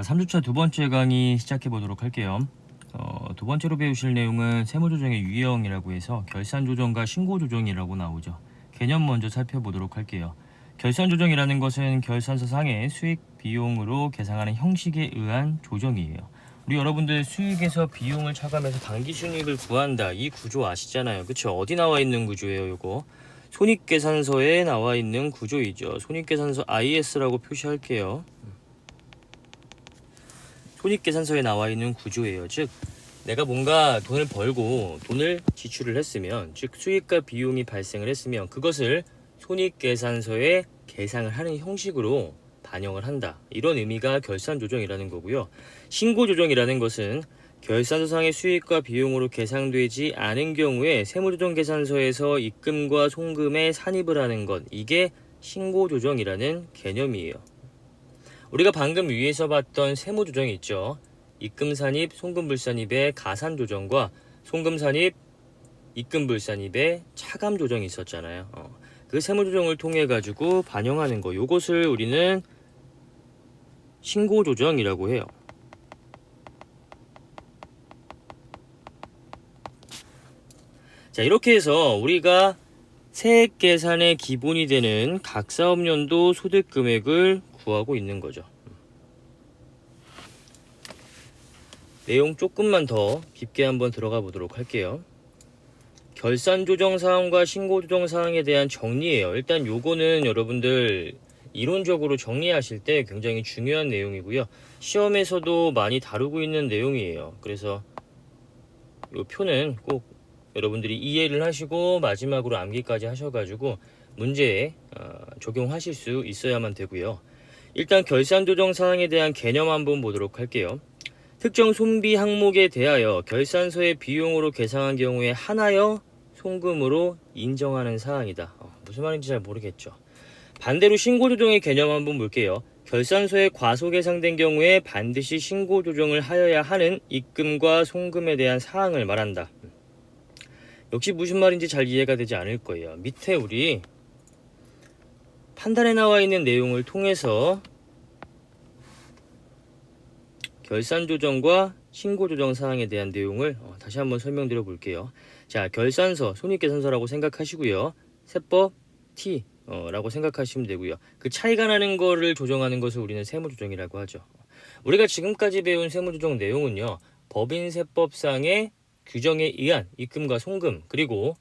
자, 3주차 두 번째 강의 시작해 보도록 할게요. 두 번째로 배우실 내용은 세무조정의 유형이라고 해서 결산조정과 신고조정이라고 나오죠. 개념 먼저 살펴보도록 할게요. 결산조정이라는 것은 결산서상의 수익 비용으로 계상하는 형식에 의한 조정이에요. 우리 여러분들 수익에서 비용을 차감해서 당기순이익을 구한다. 이 구조 아시잖아요. 그쵸? 어디 나와 있는 구조예요, 요거? 손익계산서에 나와 있는 구조이죠. 손익계산서 IS라고 표시할게요. 손익계산서에 나와 있는 구조예요. 즉 내가 뭔가 돈을 벌고 돈을 지출을 했으면, 즉 수익과 비용이 발생을 했으면 그것을 손익계산서에 계상을 하는 형식으로 반영을 한다. 이런 의미가 결산조정이라는 거고요. 신고조정이라는 것은 결산서상의 수익과 비용으로 계상되지 않은 경우에 세무조정계산서에서 입금과 송금에 산입을 하는 것, 이게 신고조정이라는 개념이에요. 우리가 방금 위에서 봤던 세무조정이 있죠. 입금산입, 송금불산입의 가산조정과 송금산입, 입금불산입의 차감조정이 있었잖아요. 그 세무조정을 통해 가지고 반영하는 거, 요것을 우리는 신고조정이라고 해요. 자, 이렇게 해서 우리가 세액계산의 기본이 되는 각 사업연도 소득금액을 구하고 있는 거죠. 내용 조금만 더 깊게 한번 들어가 보도록 할게요. 결산조정사항과 신고조정사항에 대한 정리예요. 일단 요거는 여러분들 이론적으로 정리하실 때 굉장히 중요한 내용이고요. 시험에서도 많이 다루고 있는 내용이에요. 그래서 요 표는 꼭 여러분들이 이해를 하시고 마지막으로 암기까지 하셔가지고 문제에 적용하실 수 있어야만 되고요. 일단 결산조정사항에 대한 개념 한번 보도록 할게요. 특정 손비 항목에 대하여 결산서의 비용으로 계상한 경우에 하나여 송금으로 인정하는 사항이다. 무슨 말인지 잘 모르겠죠. 반대로 신고조정의 개념 한번 볼게요. 결산서에 과소계상된 경우에 반드시 신고조정을 하여야 하는 입금과 송금에 대한 사항을 말한다. 역시 무슨 말인지 잘 이해가 되지 않을 거예요. 밑에 우리 판단에 나와 있는 내용을 통해서 결산조정과 신고조정 사항에 대한 내용을 다시 한번 설명드려 볼게요. 자, 결산서, 손익계산서라고 생각하시고요. 세법 T 라고 생각하시면 되고요. 그 차이가 나는 거를 조정하는 것을 우리는 세무조정이라고 하죠. 우리가 지금까지 배운 세무조정 내용은요, 법인세법상의 규정에 의한 입금과 송금, 그리고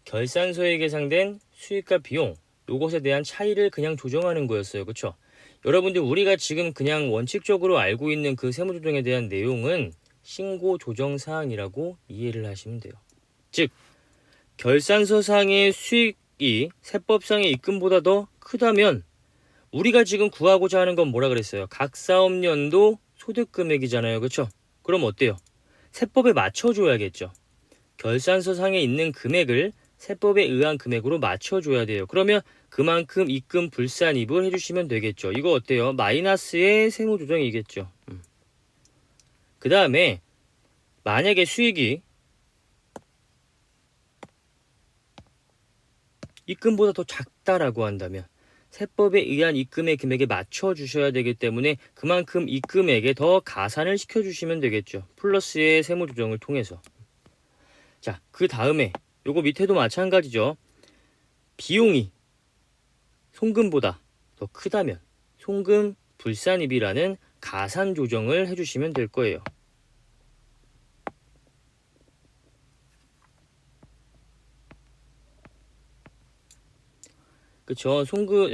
결산서에 계상된 수익과 비용, 요것에 대한 차이를 그냥 조정하는 거였어요. 그쵸? 여러분들 우리가 지금 그냥 원칙적으로 알고 있는 그 세무조정에 대한 내용은 신고조정사항이라고 이해를 하시면 돼요. 즉 결산서상의 수익이 세법상의 입금보다 더 크다면 우리가 지금 구하고자 하는 건 뭐라 그랬어요? 각 사업연도 소득금액이잖아요. 그쵸? 그럼 어때요? 세법에 맞춰줘야겠죠. 결산서상에 있는 금액을 세법에 의한 금액으로 맞춰줘야 돼요. 그러면 그만큼 입금 불산입을 해주시면 되겠죠. 이거 어때요? 마이너스의 세무조정이겠죠. 그 다음에 만약에 수익이 입금보다 더 작다라고 한다면 세법에 의한 입금의 금액에 맞춰주셔야 되기 때문에 그만큼 입금액에 더 가산을 시켜주시면 되겠죠. 플러스의 세무조정을 통해서. 자, 그 다음에 요거 밑에도 마찬가지죠. 비용이 송금보다 더 크다면 송금 불산입이라는 가산 조정을 해주시면 될 거예요. 그쵸?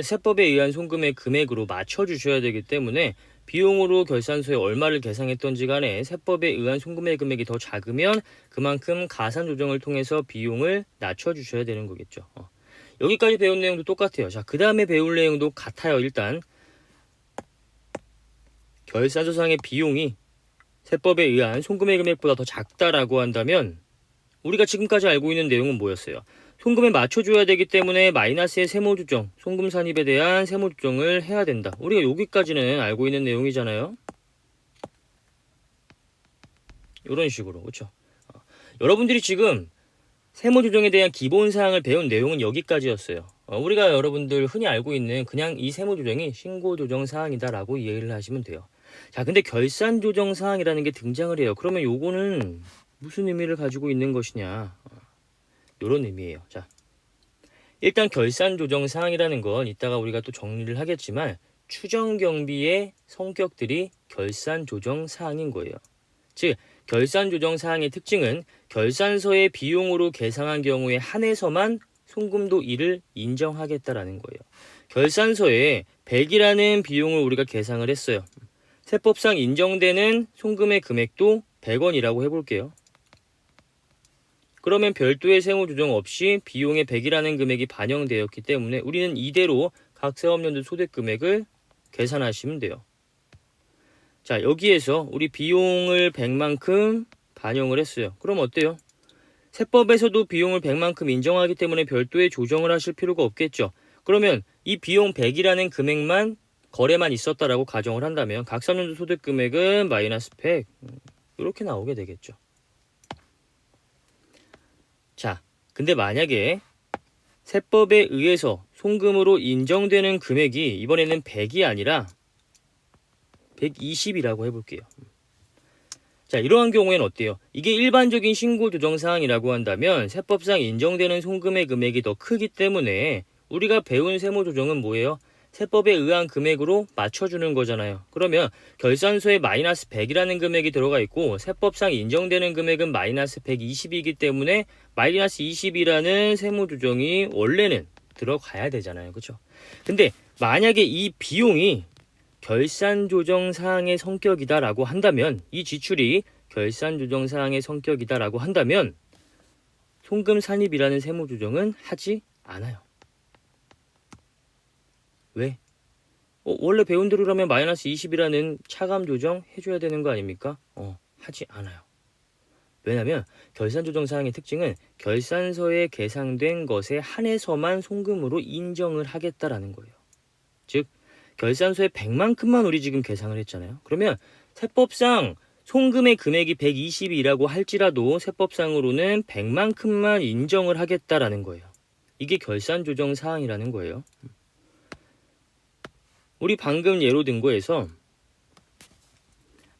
세법에 의한 송금의 금액으로 맞춰주셔야 되기 때문에 비용으로 결산서에 얼마를 계상했던지 간에 세법에 의한 송금의 금액이 더 작으면 그만큼 가산 조정을 통해서 비용을 낮춰주셔야 되는 거겠죠. 여기까지 배운 내용도 똑같아요. 자, 그 다음에 배울 내용도 같아요. 일단 결산서상의 비용이 세법에 의한 송금의 금액보다 더 작다라고 한다면 우리가 지금까지 알고 있는 내용은 뭐였어요? 송금에 맞춰줘야 되기 때문에 마이너스의 세무조정, 송금 산입에 대한 세무조정을 해야 된다. 우리가 여기까지는 알고 있는 내용이잖아요. 이런 식으로, 그렇죠? 여러분들이 지금 세무조정에 대한 기본사항을 배운 내용은 여기까지였어요. 우리가 여러분들 흔히 알고 있는 그냥 이 세무조정이 신고조정사항이다라고 이해를 하시면 돼요. 자, 근데 결산 조정 사항이라는 게 등장을 해요. 그러면 요거는 무슨 의미를 가지고 있는 것이냐? 요런 의미예요. 자, 일단 결산 조정 사항이라는 건 이따가 우리가 또 정리를 하겠지만 추정 경비의 성격들이 결산 조정 사항인 거예요. 즉, 결산 조정 사항의 특징은 결산서의 비용으로 계상한 경우에 한해서만 송금도 1을 인정하겠다라는 거예요. 결산서에 100이라는 비용을 우리가 계상을 했어요. 세법상 인정되는 송금의 금액도 100원이라고 해볼게요. 그러면 별도의 세무 조정 없이 비용의 100이라는 금액이 반영되었기 때문에 우리는 이대로 각 사업연도 소득 금액을 계산하시면 돼요. 자, 여기에서 우리 비용을 100만큼 반영을 했어요. 그럼 어때요? 세법에서도 비용을 100만큼 인정하기 때문에 별도의 조정을 하실 필요가 없겠죠. 그러면 이 비용 100이라는 금액만 거래만 있었다라고 가정을 한다면 각 사업연도 소득 금액은 마이너스 100 이렇게 나오게 되겠죠. 자, 근데 만약에 세법에 의해서 송금으로 인정되는 금액이 이번에는 100이 아니라 120이라고 해볼게요. 자, 이러한 경우에는 어때요? 이게 일반적인 신고 조정 사항이라고 한다면 세법상 인정되는 송금의 금액이 더 크기 때문에 우리가 배운 세무 조정은 뭐예요? 세법에 의한 금액으로 맞춰주는 거잖아요. 그러면 결산서에 마이너스 100이라는 금액이 들어가 있고 세법상 인정되는 금액은 마이너스 120이기 때문에 마이너스 20이라는 세무 조정이 원래는 들어가야 되잖아요. 그렇죠? 근데 만약에 이 비용이 결산 조정 사항의 성격이다라고 한다면 이 지출이 결산 조정 사항의 성격이다라고 한다면 송금 산입이라는 세무 조정은 하지 않아요. 왜? 원래 배운 대로라면 마이너스 20이라는 차감 조정 해줘야 되는 거 아닙니까? 하지 않아요. 왜냐하면 결산 조정 사항의 특징은 결산서에 계상된 것에 한해서만 송금으로 인정을 하겠다라는 거예요. 즉 결산서에 100만큼만 우리 지금 계상을 했잖아요. 그러면 세법상 송금의 금액이 120이라고 할지라도 세법상으로는 100만큼만 인정을 하겠다라는 거예요. 이게 결산 조정 사항이라는 거예요. 우리 방금 예로 든 거에서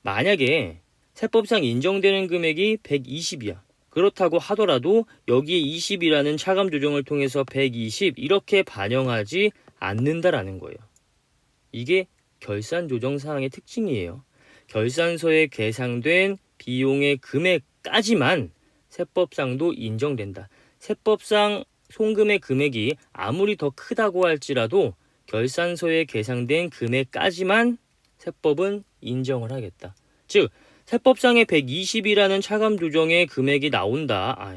만약에 세법상 인정되는 금액이 120이야. 그렇다고 하더라도 여기에 20이라는 차감 조정을 통해서 120 이렇게 반영하지 않는다라는 거예요. 이게 결산 조정 사항의 특징이에요. 결산서에 계상된 비용의 금액까지만 세법상도 인정된다. 세법상 송금의 금액이 아무리 더 크다고 할지라도 결산서에 계상된 금액까지만 세법은 인정을 하겠다. 즉 세법상의 120이라는 차감 조정의 금액이 나온다.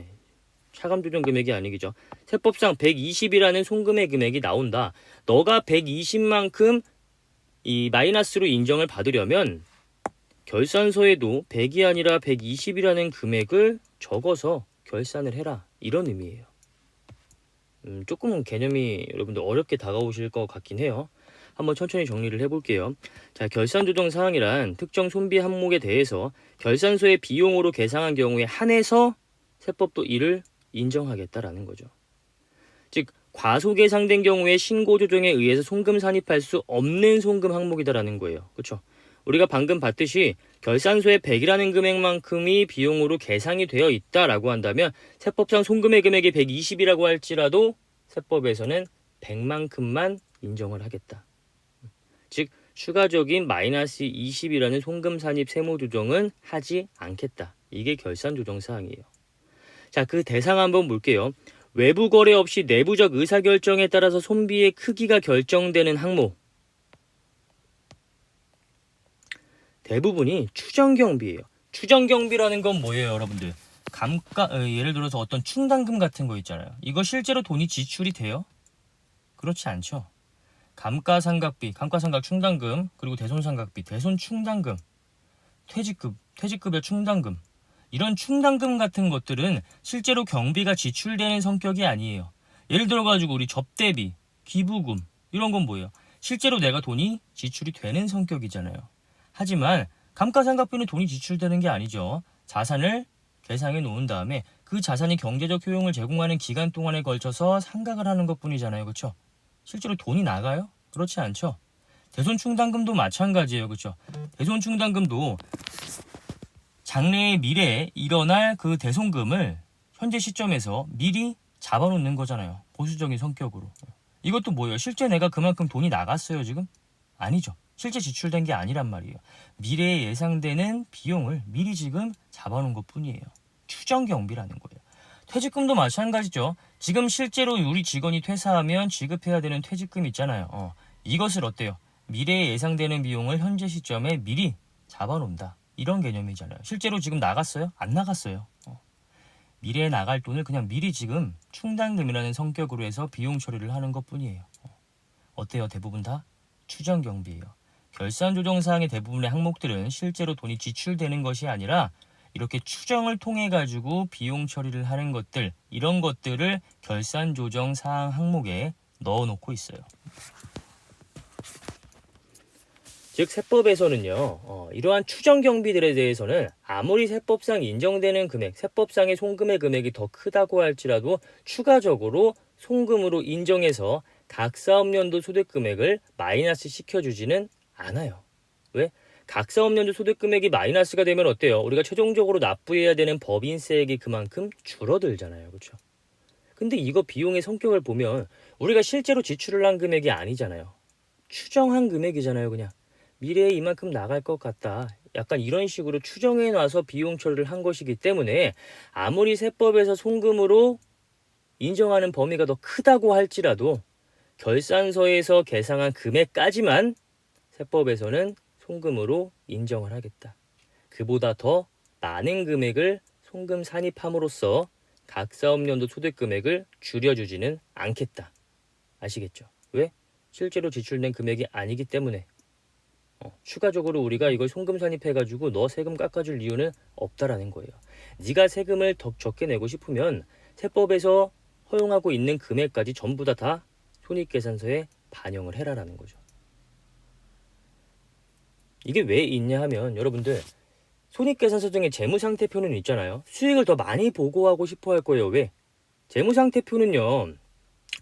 차감 조정 금액이 아니죠. 세법상 120이라는 송금의 금액이 나온다. 너가 120만큼 이 마이너스로 인정을 받으려면 결산서에도 100이 아니라 120이라는 금액을 적어서 결산을 해라. 이런 의미예요. 조금은 개념이 여러분들 어렵게 다가오실 것 같긴 해요. 한번 천천히 정리를 해볼게요. 자, 결산 조정 사항이란 특정 손비 항목에 대해서 결산서의 비용으로 계상한 경우에 한해서 세법도 이를 인정하겠다라는 거죠. 즉 과소계상된 경우에 신고 조정에 의해서 송금 산입할 수 없는 송금 항목이다라는 거예요. 그렇죠? 우리가 방금 봤듯이 결산서에 100이라는 금액만큼이 비용으로 계상이 되어 있다라고 한다면 세법상 송금의 금액이 120이라고 할지라도 세법에서는 100만큼만 인정을 하겠다. 즉 추가적인 마이너스 20이라는 송금 산입 세무 조정은 하지 않겠다. 이게 결산 조정 사항이에요. 자, 그 대상 한번 볼게요. 외부 거래 없이 내부적 의사결정에 따라서 손비의 크기가 결정되는 항목. 대부분이 추정경비예요. 추정경비라는 건 뭐예요, 여러분들? 예를 들어서 어떤 충당금 같은 거 있잖아요. 이거 실제로 돈이 지출이 돼요? 그렇지 않죠. 감가상각비, 감가상각 충당금, 그리고 대손상각비, 대손 충당금, 퇴직급여 충당금, 이런 충당금 같은 것들은 실제로 경비가 지출되는 성격이 아니에요. 예를 들어가지고 우리 접대비, 기부금 이런 건 뭐예요? 실제로 내가 돈이 지출이 되는 성격이잖아요. 하지만 감가상각비는 돈이 지출되는 게 아니죠. 자산을 계상해 놓은 다음에 그 자산이 경제적 효용을 제공하는 기간 동안에 걸쳐서 상각을 하는 것뿐이잖아요. 그렇죠? 실제로 돈이 나가요? 그렇지 않죠. 대손충당금도 마찬가지예요. 그렇죠? 대손충당금도 장래의 미래에 일어날 그 대손금을 현재 시점에서 미리 잡아놓는 거잖아요. 보수적인 성격으로. 이것도 뭐예요? 실제 내가 그만큼 돈이 나갔어요 지금? 아니죠. 실제 지출된 게 아니란 말이에요. 미래에 예상되는 비용을 미리 지금 잡아놓은 것 뿐이에요. 추정경비라는 거예요. 퇴직금도 마찬가지죠. 지금 실제로 우리 직원이 퇴사하면 지급해야 되는 퇴직금 있잖아요. 이것을 어때요? 미래에 예상되는 비용을 현재 시점에 미리 잡아놓는다. 이런 개념이잖아요. 실제로 지금 나갔어요? 안 나갔어요. 미래에 나갈 돈을 그냥 미리 지금 충당금이라는 성격으로 해서 비용 처리를 하는 것 뿐이에요. 어때요? 대부분 다 추정경비예요. 결산조정사항의 대부분의 항목들은 실제로 돈이 지출되는 것이 아니라 이렇게 추정을 통해 가지고 비용 처리를 하는 것들, 이런 것들을 결산조정사항 항목에 넣어놓고 있어요. 즉 세법에서는요, 이러한 추정 경비들에 대해서는 아무리 세법상 인정되는 금액, 세법상의 송금의 금액이 더 크다고 할지라도 추가적으로 송금으로 인정해서 각 사업연도 소득금액을 마이너스 시켜주지는 않아요. 왜? 각 사업연도 소득금액이 마이너스가 되면 어때요? 우리가 최종적으로 납부해야 되는 법인세액이 그만큼 줄어들잖아요. 그렇죠? 근데 이거 비용의 성격을 보면 우리가 실제로 지출을 한 금액이 아니잖아요. 추정한 금액이잖아요. 그냥. 미래에 이만큼 나갈 것 같다. 약간 이런 식으로 추정해 놔서 비용 처리를 한 것이기 때문에 아무리 세법에서 송금으로 인정하는 범위가 더 크다고 할지라도 결산서에서 계상한 금액까지만 세법에서는 송금으로 인정을 하겠다. 그보다 더 많은 금액을 송금 산입함으로써 각 사업연도 소득금액을 줄여주지는 않겠다. 아시겠죠? 왜? 실제로 지출된 금액이 아니기 때문에. 추가적으로 우리가 이걸 송금 산입해가지고 너 세금 깎아줄 이유는 없다라는 거예요. 네가 세금을 더 적게 내고 싶으면 세법에서 허용하고 있는 금액까지 전부 다 손익계산서에 반영을 해라라는 거죠. 이게 왜 있냐 하면 여러분들 손익계산서 중에 재무상태표는 있잖아요. 수익을 더 많이 보고하고 싶어 할 거예요. 왜? 재무상태표는요.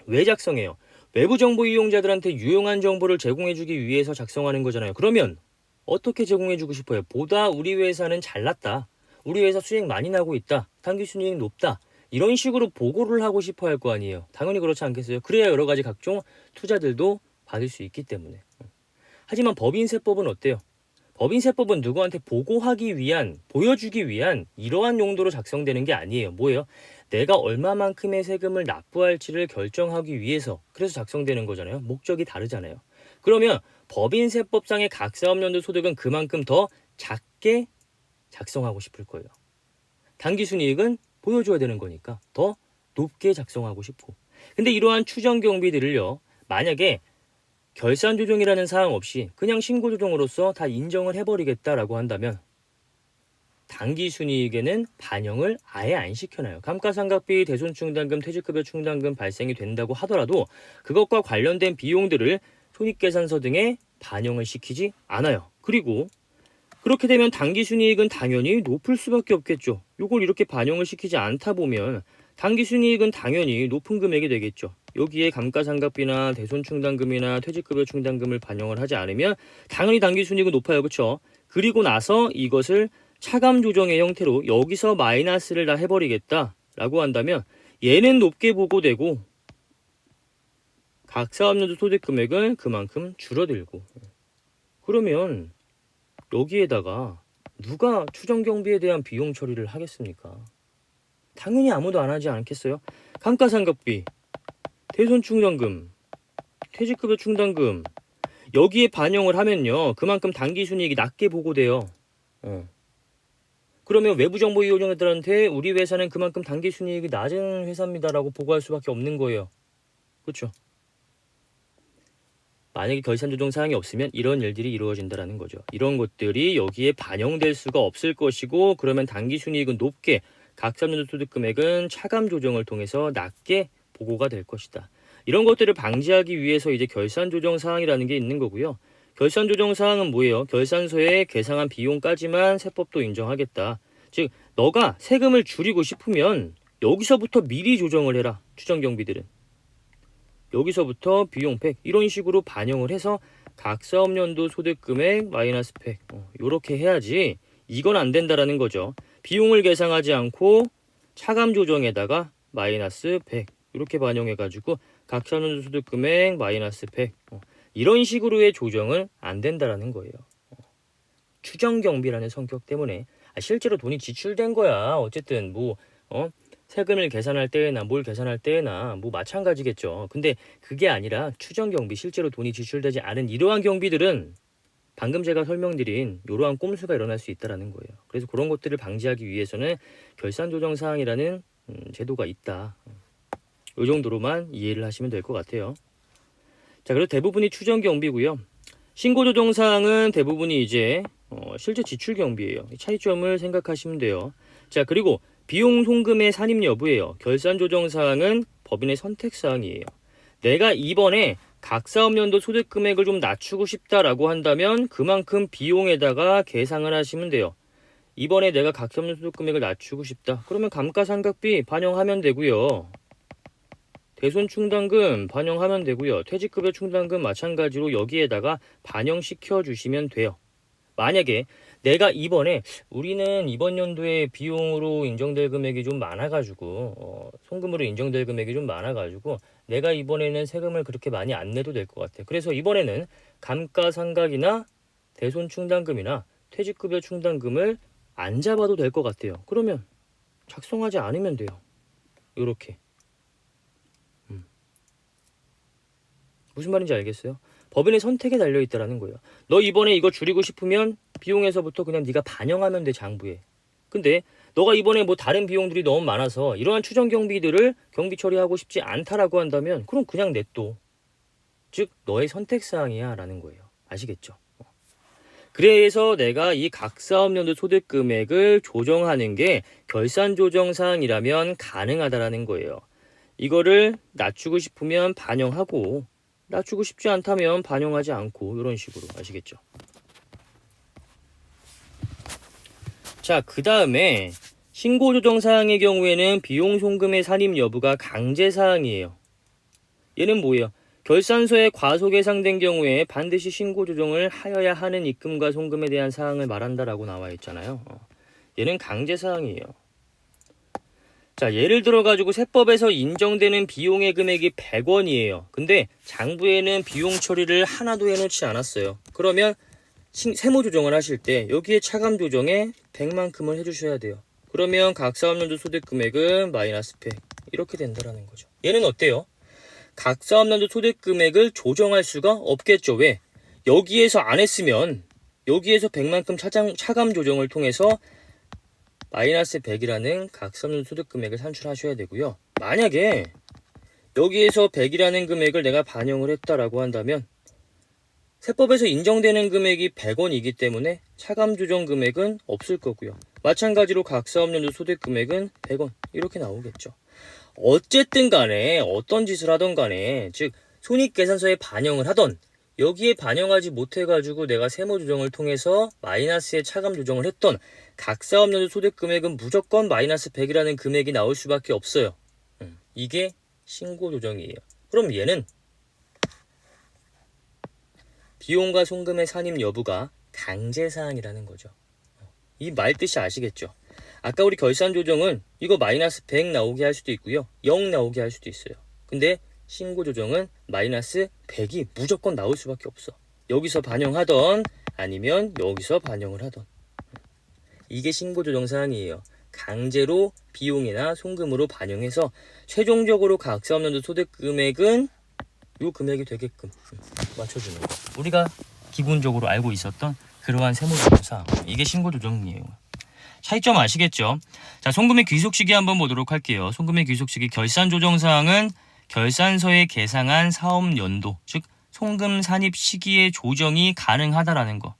왜 작성해요? 외부 정보 이용자들한테 유용한 정보를 제공해주기 위해서 작성하는 거잖아요. 그러면 어떻게 제공해주고 싶어요? 보다 우리 회사는 잘났다. 우리 회사 수익 많이 나고 있다. 당기순이익 높다. 이런 식으로 보고를 하고 싶어 할 거 아니에요. 당연히 그렇지 않겠어요? 그래야 여러 가지 각종 투자들도 받을 수 있기 때문에. 하지만 법인세법은 어때요? 법인세법은 누구한테 보고하기 위한, 보여주기 위한 이러한 용도로 작성되는 게 아니에요. 뭐예요? 내가 얼마만큼의 세금을 납부할지를 결정하기 위해서, 그래서 작성되는 거잖아요. 목적이 다르잖아요. 그러면 법인세법상의 각 사업연도 소득은 그만큼 더 작게 작성하고 싶을 거예요. 당기순이익은 보여줘야 되는 거니까 더 높게 작성하고 싶고. 근데 이러한 추정 경비들을요, 만약에 결산조정이라는 사항 없이 그냥 신고조정으로서 다 인정을 해버리겠다라고 한다면 당기순이익에는 반영을 아예 안 시켜놔요. 감가상각비, 대손충당금, 퇴직급여 충당금 발생이 된다고 하더라도 그것과 관련된 비용들을 손익계산서 등에 반영을 시키지 않아요. 그리고 그렇게 되면 당기순이익은 당연히 높을 수밖에 없겠죠. 이걸 이렇게 반영을 시키지 않다 보면 당기순이익은 당연히 높은 금액이 되겠죠. 여기에 감가상각비나 대손충당금이나 퇴직급여 충당금을 반영을 하지 않으면 당연히 당기순이익은 높아요. 그렇죠? 그리고 나서 이것을 차감조정의 형태로 여기서 마이너스를 다 해버리겠다라고 한다면 얘는 높게 보고되고 각 사업연도 소득금액은 그만큼 줄어들고, 그러면 여기에다가 누가 추정경비에 대한 비용 처리를 하겠습니까? 당연히 아무도 안 하지 않겠어요? 감가상각비, 대손충당금, 퇴직급여 충당금 여기에 반영을 하면요 그만큼 당기순이익이 낮게 보고돼요. 그러면 외부정보 이용자들한테 우리 회사는 그만큼 당기순이익이 낮은 회사입니다라고 보고할 수밖에 없는 거예요. 그렇죠? 만약에 결산조정 사항이 없으면 이런 일들이 이루어진다는 거죠. 이런 것들이 여기에 반영될 수가 없을 것이고, 그러면 당기순이익은 높게, 각 사업연도 소득금액은 차감조정을 통해서 낮게 보고가 될 것이다. 이런 것들을 방지하기 위해서 이제 결산조정 사항이라는 게 있는 거고요. 결산조정 사항은 뭐예요? 결산서에 계상한 비용까지만 세법도 인정하겠다. 즉 너가 세금을 줄이고 싶으면 여기서부터 미리 조정을 해라. 추정경비들은. 여기서부터 비용팩 이런 식으로 반영을 해서 각 사업연도 소득금액 마이너스 100 이렇게 해야지 이건 안 된다라는 거죠. 비용을 계상하지 않고 차감 조정에다가 마이너스 100 이렇게 반영해가지고 각 사업연도 소득금액 마이너스 100 이런 식으로의 조정은 안 된다라는 거예요. 추정경비라는 성격 때문에 실제로 돈이 지출된 거야. 어쨌든 세금을 계산할 때나 뭘 계산할 때나 마찬가지겠죠. 근데 그게 아니라 추정경비, 실제로 돈이 지출되지 않은 이러한 경비들은 방금 제가 설명드린 이러한 꼼수가 일어날 수 있다라는 거예요. 그래서 그런 것들을 방지하기 위해서는 결산조정사항이라는 제도가 있다. 이 정도로만 이해를 하시면 될 것 같아요. 자, 그리고 대부분이 추정경비고요. 신고조정사항은 대부분이 이제 실제 지출경비예요. 차이점을 생각하시면 돼요. 자, 그리고 비용 송금의 산입 여부예요. 결산조정사항은 법인의 선택사항이에요. 내가 이번에 각 사업연도 소득금액을 좀 낮추고 싶다라고 한다면 그만큼 비용에다가 계상을 하시면 돼요. 이번에 내가 각 사업연도 소득금액을 낮추고 싶다. 그러면 감가상각비 반영하면 되고요. 대손충당금 반영하면 되고요. 퇴직급여 충당금 마찬가지로 여기에다가 반영시켜 주시면 돼요. 만약에 내가 우리는 이번 연도에 비용으로 인정될 금액이 좀 많아가지고 송금으로 인정될 금액이 좀 많아가지고 내가 이번에는 세금을 그렇게 많이 안 내도 될 것 같아. 그래서 이번에는 감가상각이나 대손충당금이나 퇴직급여 충당금을 안 잡아도 될 것 같아요. 그러면 작성하지 않으면 돼요. 이렇게. 무슨 말인지 알겠어요? 법인의 선택에 달려있다라는 거예요. 너 이번에 이거 줄이고 싶으면 비용에서부터 그냥 네가 반영하면 돼, 장부에. 근데 너가 이번에 다른 비용들이 너무 많아서 이러한 추정 경비들을 경비 처리하고 싶지 않다라고 한다면 그럼 그냥 냅둬. 즉 너의 선택사항이야 라는 거예요. 아시겠죠? 그래서 내가 이 각 사업연도 소득 금액을 조정하는 게 결산조정사항이라면 가능하다라는 거예요. 이거를 낮추고 싶으면 반영하고 낮추고 싶지 않다면 반영하지 않고 이런 식으로. 아시겠죠? 자, 그 다음에 신고조정사항의 경우에는 비용송금의 산입 여부가 강제사항이에요. 얘는 뭐예요? 결산서에 과소계상된 경우에 반드시 신고조정을 하여야 하는 입금과 송금에 대한 사항을 말한다라고 나와 있잖아요. 얘는 강제사항이에요. 자, 예를 들어가지고 세법에서 인정되는 비용의 금액이 100원이에요. 근데 장부에는 비용 처리를 하나도 해놓지 않았어요. 그러면 세무조정을 하실 때 여기에 차감 조정에 100만큼을 해주셔야 돼요. 그러면 각 사업연도 소득 금액은 마이너스 100 이렇게 된다라는 거죠. 얘는 어때요? 각 사업연도 소득 금액을 조정할 수가 없겠죠. 왜? 여기에서 안 했으면 여기에서 100만큼 차감 조정을 통해서 마이너스 100이라는 각 사업연도 소득 금액을 산출하셔야 되고요. 만약에 여기에서 100이라는 금액을 내가 반영을 했다라고 한다면 세법에서 인정되는 금액이 100원이기 때문에 차감 조정 금액은 없을 거고요. 마찬가지로 각 사업연도 소득 금액은 100원 이렇게 나오겠죠. 어쨌든 간에 어떤 짓을 하던 간에 즉 손익계산서에 반영을 하던 여기에 반영하지 못해가지고 내가 세무조정을 통해서 마이너스의 차감 조정을 했던 각 사업연도 소득 금액은 무조건 마이너스 100이라는 금액이 나올 수밖에 없어요. 이게 신고조정이에요. 그럼 얘는 비용과 송금의 산입 여부가 강제사항이라는 거죠. 이 말 뜻이 아시겠죠? 아까 우리 결산조정은 이거 마이너스 100 나오게 할 수도 있고요. 0 나오게 할 수도 있어요. 근데 신고조정은 마이너스 100이 무조건 나올 수밖에 없어. 여기서 반영하던 아니면 여기서 반영을 하던. 이게 신고조정사항이에요. 강제로 비용이나 송금으로 반영해서 최종적으로 각 사업연도 소득 금액은 요 금액이 되게끔 맞춰주는 거. 우리가 기본적으로 알고 있었던 그러한 세무조정사항. 이게 신고조정이에요. 차이점 아시겠죠? 자, 송금의 귀속 시기 한번 보도록 할게요. 송금의 귀속 시기 결산조정사항은 결산서에 계상한 사업연도, 즉 송금 산입 시기의 조정이 가능하다라는 거.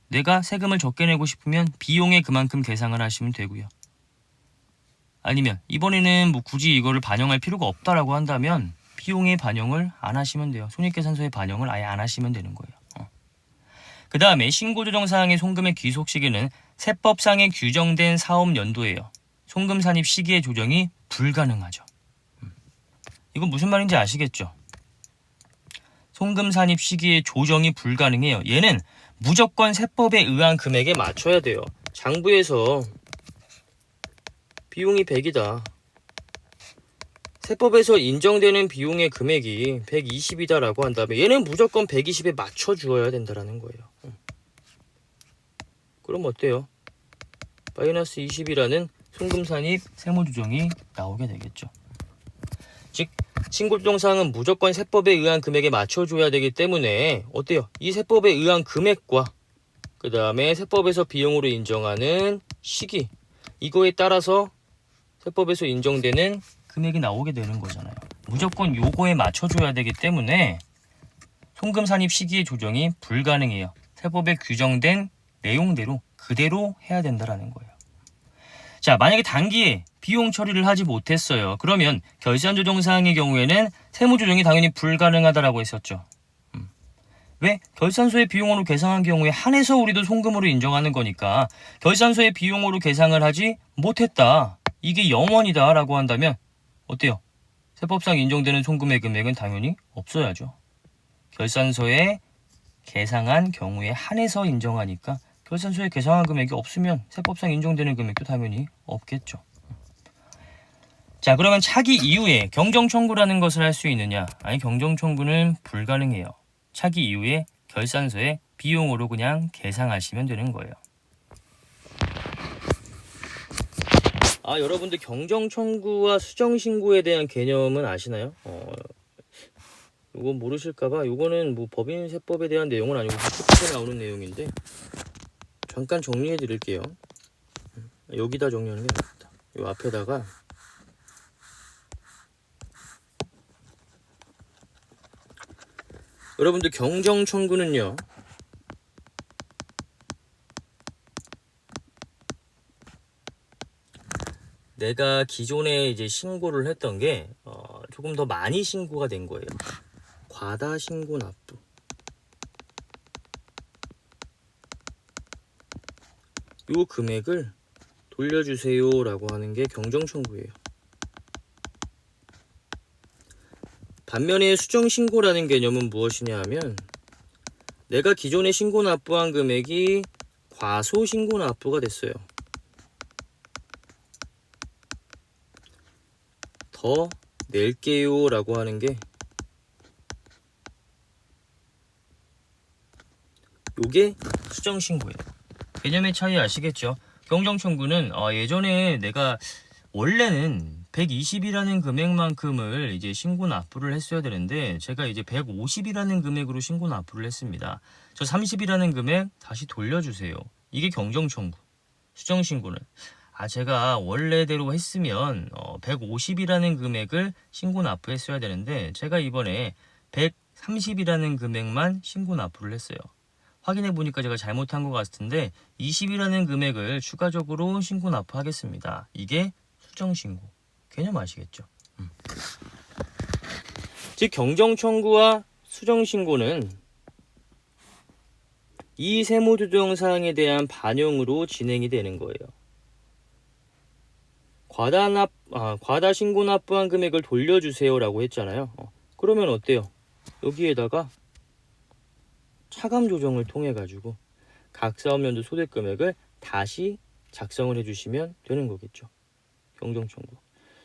내가 세금을 적게 내고 싶으면 비용에 그만큼 계상을 하시면 되고요. 아니면 이번에는 굳이 이거를 반영할 필요가 없다라고 한다면 비용에 반영을 안 하시면 돼요. 손익계산서에 반영을 아예 안 하시면 되는 거예요. 그 다음에 신고조정사항의 송금의 귀속 시기는 세법상에 규정된 사업연도예요. 송금 산입 시기의 조정이 불가능하죠. 이건 무슨 말인지 아시겠죠? 송금 산입 시기에 조정이 불가능해요. 얘는 무조건 세법에 의한 금액에 맞춰야 돼요. 장부에서 비용이 100이다. 세법에서 인정되는 비용의 금액이 120이다 라고 한다면 얘는 무조건 120에 맞춰 주어야 된다라는 거예요. 그럼 어때요? 마이너스 20이라는 송금산입 세무조정이 나오게 되겠죠. 즉 신고조정사항은 무조건 세법에 의한 금액에 맞춰줘야 되기 때문에 어때요? 이 세법에 의한 금액과 그 다음에 세법에서 비용으로 인정하는 시기, 이거에 따라서 세법에서 인정되는 금액이 나오게 되는 거잖아요. 무조건 요거에 맞춰줘야 되기 때문에 송금 산입 시기의 조정이 불가능해요. 세법에 규정된 내용대로 그대로 해야 된다라는 거예요. 자, 만약에 단기에 비용 처리를 하지 못했어요. 그러면 결산 조정 사항의 경우에는 세무 조정이 당연히 불가능하다라고 했었죠. 왜? 결산서의 비용으로 계상한 경우에 한해서 우리도 송금으로 인정하는 거니까 결산서의 비용으로 계상을 하지 못했다. 이게 0원이다 라고 한다면 어때요? 세법상 인정되는 송금의 금액은 당연히 없어야죠. 결산서에 계상한 경우에 한해서 인정하니까 결산서에 계상한 금액이 없으면 세법상 인정되는 금액도 당연히 없겠죠. 자, 그러면 차기 이후에 경정청구라는 것을 할 수 있느냐? 아니, 경정청구는 불가능해요. 차기 이후에 결산서에 비용으로 그냥 계상하시면 되는 거예요. 아, 여러분들 경정청구와 수정신고에 대한 개념은 아시나요? 이거 모르실까봐 이거는 뭐 법인세법에 대한 내용은 아니고 국회에 나오는 내용인데 잠깐 정리해 드릴게요. 여기다 정리하는 게 낫겠다. 이 앞에다가 여러분들 경정청구는요, 내가 기존에 이제 신고를 했던 게 조금 더 많이 신고가 된 거예요. 과다 신고 납부. 요 금액을 돌려주세요 라고 하는 게 경정청구예요. 반면에 수정신고라는 개념은 무엇이냐 하면 내가 기존에 신고 납부한 금액이 과소신고 납부가 됐어요. 더 낼게요 라고 하는 게 요게 수정신고예요. 개념의 차이 아시겠죠? 경정청구는 예전에 내가 원래는 120이라는 금액만큼을 이제 신고 납부를 했어야 되는데 제가 이제 150이라는 금액으로 신고 납부를 했습니다. 저 30이라는 금액 다시 돌려주세요. 이게 경정청구. 수정신고는 제가 원래대로 했으면 150이라는 금액을 신고 납부했어야 되는데 제가 이번에 130이라는 금액만 신고 납부를 했어요. 확인해 보니까 제가 잘못한 것 같은데 20이라는 금액을 추가적으로 신고 납부하겠습니다. 이게 수정신고. 개념 아시겠죠? 즉 경정청구와 수정신고는 이 세무조정사항에 대한 반영으로 진행이 되는 거예요. 과다 신고 납부한 금액을 돌려주세요 라고 했잖아요. 그러면 어때요? 여기에다가 차감 조정을 통해 가지고 각 사업연도 소득 금액을 다시 작성을 해주시면 되는 거겠죠. 경정청구.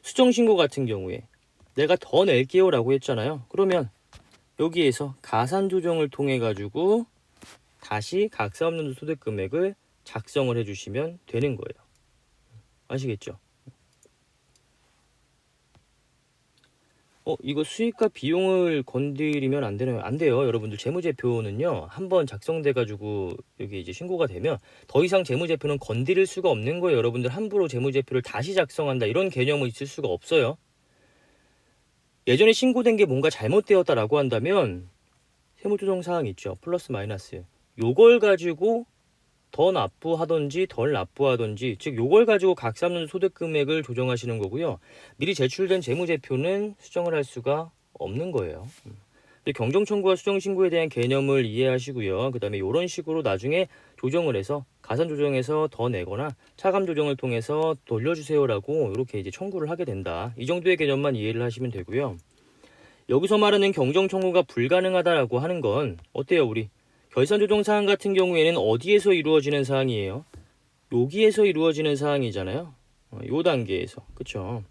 수정신고 같은 경우에 내가 더 낼게요 라고 했잖아요. 그러면 여기에서 가산 조정을 통해 가지고 다시 각 사업연도 소득 금액을 작성을 해주시면 되는 거예요. 아시겠죠? 이거 수익과 비용을 건드리면 안 되나요? 안 돼요. 여러분들 재무제표는요, 한번 작성돼가지고 여기 이제 신고가 되면 더 이상 재무제표는 건드릴 수가 없는 거예요. 여러분들 함부로 재무제표를 다시 작성한다 이런 개념은 있을 수가 없어요. 예전에 신고된 게 뭔가 잘못되었다라고 한다면 세무조정 사항 있죠. 플러스 마이너스. 요걸 가지고 더 납부하든지 덜 납부하든지, 즉 요걸 가지고 각 사업연도 소득 금액을 조정하시는 거고요. 미리 제출된 재무제표는 수정을 할 수가 없는 거예요. 경정청구와 수정신고에 대한 개념을 이해하시고요. 그 다음에 이런 식으로 나중에 조정을 해서 가산 조정해서 더 내거나 차감 조정을 통해서 돌려주세요라고 이렇게 이제 청구를 하게 된다. 이 정도의 개념만 이해를 하시면 되고요. 여기서 말하는 경정 청구가 불가능하다라고 하는 건 어때요? 우리 결산 조정 사항 같은 경우에는 어디에서 이루어지는 사항이에요? 여기에서 이루어지는 사항이잖아요. 요 단계에서. 그쵸?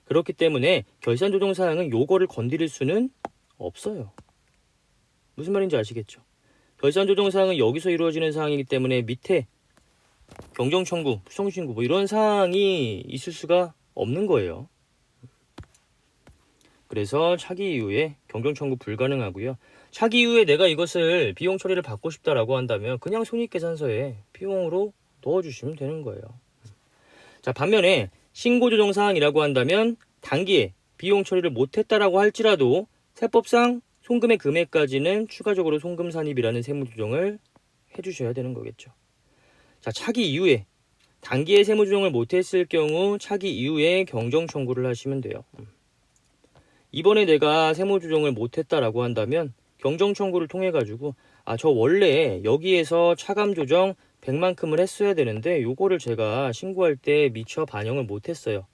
그렇기 때문에 결산 조정 사항은 요거를 건드릴 수는 없어요. 무슨 말인지 아시겠죠? 결산 조정 사항은 여기서 이루어지는 사항이기 때문에 밑에 경정 청구, 부정 신고 뭐 이런 사항이 있을 수가 없는 거예요. 그래서 차기 이후에 경정 청구 불가능하고요. 차기 이후에 내가 이것을 비용 처리를 받고 싶다라고 한다면 그냥 손익계산서에 비용으로 넣어주시면 되는 거예요. 자, 반면에 신고 조정 사항이라고 한다면 단기에 비용 처리를 못했다라고 할지라도 세법상 송금의 금액까지는 추가적으로 송금 산입이라는 세무 조정을 해주셔야 되는 거겠죠. 자, 차기 이후에 단기에 세무 조정을 못했을 경우 차기 이후에 경정 청구를 하시면 돼요. 이번에 내가 세무 조정을 못했다라고 한다면 경정 청구를 통해 가지고 저 원래 여기에서 차감 조정 100만큼을 했어야 되는데 요거를 제가 신고할 때 미처 반영을 못했어요.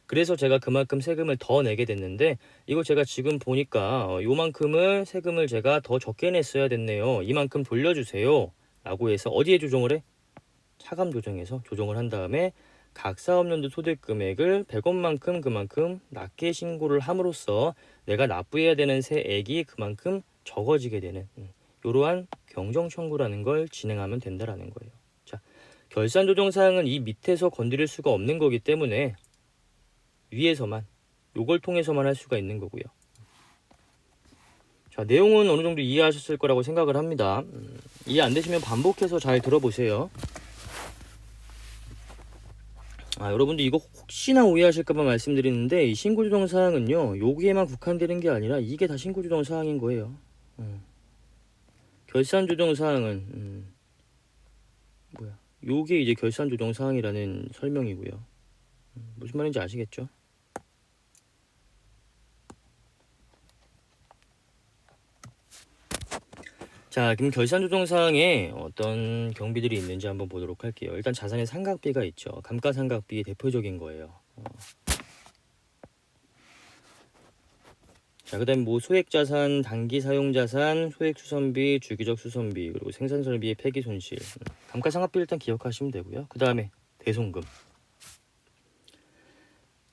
그래서 제가 그만큼 세금을 더 내게 됐는데 이거 제가 지금 보니까 요만큼을 세금을 제가 더 적게 냈어야 됐네요. 이만큼 돌려주세요. 라고 해서 어디에 조정을 해? 차감 조정에서 조정을 한 다음에 각 사업연도 소득 금액을 100원만큼 그만큼 낮게 신고를 함으로써 내가 납부해야 되는 세액이 그만큼 적어지게 되는 이러한 경정 청구라는 걸 진행하면 된다라는 거예요. 자, 결산 조정 사항은 이 밑에서 건드릴 수가 없는 거기 때문에 위에서만 요걸 통해서만 할 수가 있는 거고요. 자, 내용은 어느 정도 이해하셨을 거라고 생각을 합니다. 이해 안 되시면 반복해서 잘 들어보세요. 여러분들 이거 혹시나 오해하실까봐 말씀드리는데 이 신고조정 사항은요 여기에만 국한되는 게 아니라 이게 다 신고조정 사항인 거예요. 결산조정 사항은 요게 이제 결산조정 사항이라는 설명이고요. 무슨 말인지 아시겠죠? 자, 그럼 결산조정 사항에 어떤 경비들이 있는지 한번 보도록 할게요. 일단 자산의 상각비가 있죠. 감가상각비 대표적인 거예요. 자, 그 다음에 뭐 소액자산, 단기사용자산, 소액수선비, 주기적 수선비, 그리고 생산설비의 폐기손실. 감가상각비 일단 기억하시면 되고요. 그 다음에 대손금.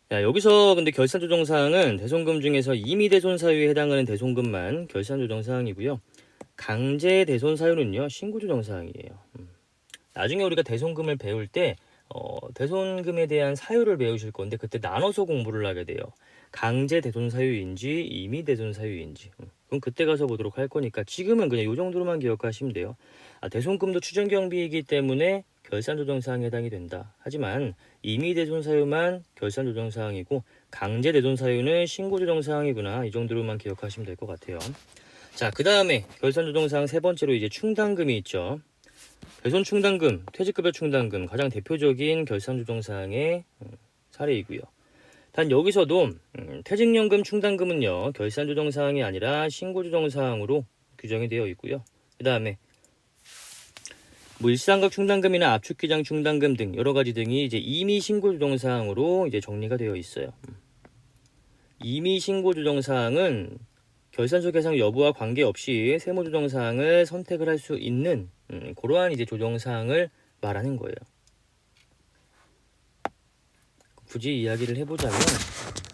자, 여기서 근데 결산조정사항은 대손금 중에서 임의대손 사유에 해당하는 대손금만 결산조정사항이고요. 강제 대손 사유는요 신고조정 사항이에요. 나중에 우리가 대손금을 배울 때 대손금에 대한 사유를 배우실 건데 그때 나눠서 공부를 하게 돼요. 강제 대손 사유인지 임의 대손 사유인지. 그럼 그때 가서 보도록 할 거니까 지금은 그냥 이 정도로만 기억하시면 돼요. 대손금도 추정경비이기 때문에 결산조정 사항에 해당이 된다. 하지만 임의 대손 사유만 결산조정 사항이고 강제 대손 사유는 신고조정 사항이구나. 이 정도로만 기억하시면 될 것 같아요. 자, 그 다음에 결산조정사항 세 번째로 이제 충당금이 있죠. 배손 충당금, 퇴직급여 충당금 가장 대표적인 결산조정사항의 사례이고요. 단 여기서도 퇴직연금 충당금은요 결산조정사항이 아니라 신고조정사항으로 규정이 되어 있고요. 그 다음에 뭐 일상각 충당금이나 압축기장 충당금 등 여러 가지 등이 이제 임의 신고조정사항으로 이제 정리가 되어 있어요. 임의 신고조정사항은 결산서 계상 여부와 관계없이 세무조정사항을 선택을 할 수 있는 그러한 이제 조정사항을 말하는 거예요. 굳이 이야기를 해보자면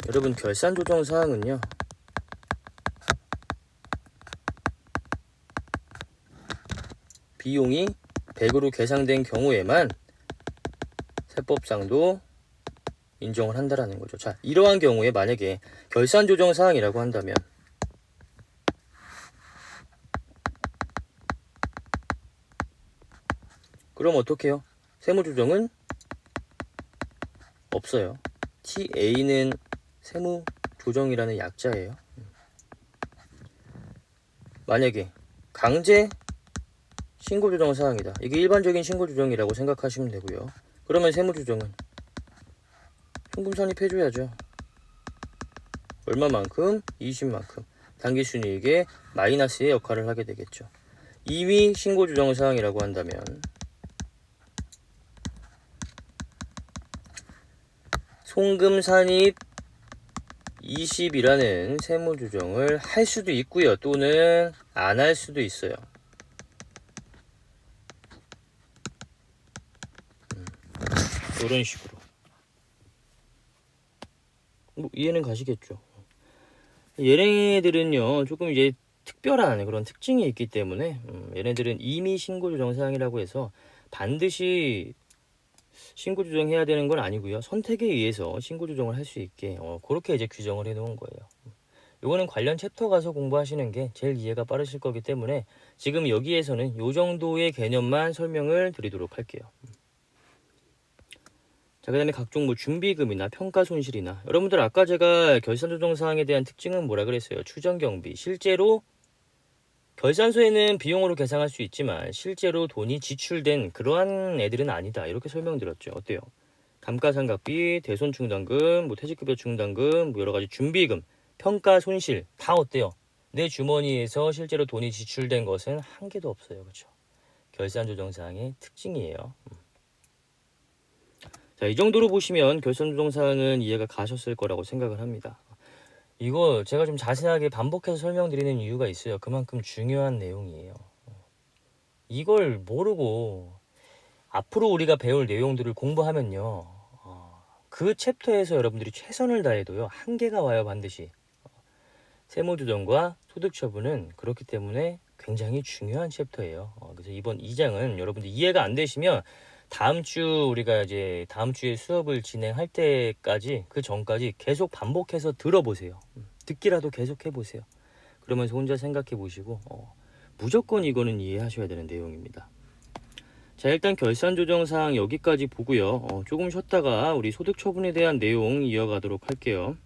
여러분 결산조정사항은요 비용이 100으로 계상된 경우에만 세법상도 인정을 한다라는 거죠. 자, 이러한 경우에 만약에 결산조정사항이라고 한다면 그럼 어떻게 해요? 세무조정은 없어요. TA는 세무조정이라는 약자예요. 만약에 강제 신고조정 사항이다. 이게 일반적인 신고조정이라고 생각하시면 되고요. 그러면 세무조정은 송금 산입해줘야죠. 얼마만큼? 20만큼. 당기순이익의 마이너스의 역할을 하게 되겠죠. 임의 신고조정 사항이라고 한다면 송금 산입 20이라는 세무 조정을 할 수도 있고요. 또는 안 할 수도 있어요. 이런 식으로. 뭐 이해는 가시겠죠. 얘네들은요 조금 이제 특별한 그런 특징이 있기 때문에 얘네들은 임의 신고 조정 사항이라고 해서 반드시 신고 조정해야 되는 건 아니고요. 선택에 의해서 신고 조정을 할 수 있게 그렇게 이제 규정을 해 놓은 거예요. 요거는 관련 챕터 가서 공부하시는 게 제일 이해가 빠르실 거기 때문에 지금 여기에서는 요 정도의 개념만 설명을 드리도록 할게요. 자, 그 다음에 각종 뭐 준비금이나 평가 손실이나 여러분들 아까 제가 결산 조정 사항에 대한 특징은 뭐라 그랬어요? 추정 경비. 실제로 결산서에는 비용으로 계상할 수 있지만 실제로 돈이 지출된 그러한 애들은 아니다. 이렇게 설명드렸죠. 어때요? 감가상각비, 대손 충당금, 뭐 퇴직급여 충당금, 뭐 여러 가지 준비금, 평가 손실 다 어때요? 내 주머니에서 실제로 돈이 지출된 것은 한 개도 없어요. 그렇죠? 결산 조정 사항의 특징이에요. 자, 이 정도로 보시면 결산 조정 사항은 이해가 가셨을 거라고 생각을 합니다. 이거 제가 좀 자세하게 반복해서 설명드리는 이유가 있어요. 그만큼 중요한 내용이에요. 이걸 모르고 앞으로 우리가 배울 내용들을 공부하면요. 그 챕터에서 여러분들이 최선을 다해도요. 한계가 와요. 반드시. 세무조정과 소득처분은 그렇기 때문에 굉장히 중요한 챕터예요. 그래서 이번 2장은 여러분들 이해가 안 되시면 다음 주 우리가 이제 다음 주에 수업을 진행할 때까지 그 전까지 계속 반복해서 들어보세요. 듣기라도 계속 해보세요. 그러면서 혼자 생각해 보시고 무조건 이거는 이해하셔야 되는 내용입니다. 자, 일단 결산 조정 사항 여기까지 보고요. 조금 쉬었다가 우리 소득 처분에 대한 내용 이어가도록 할게요.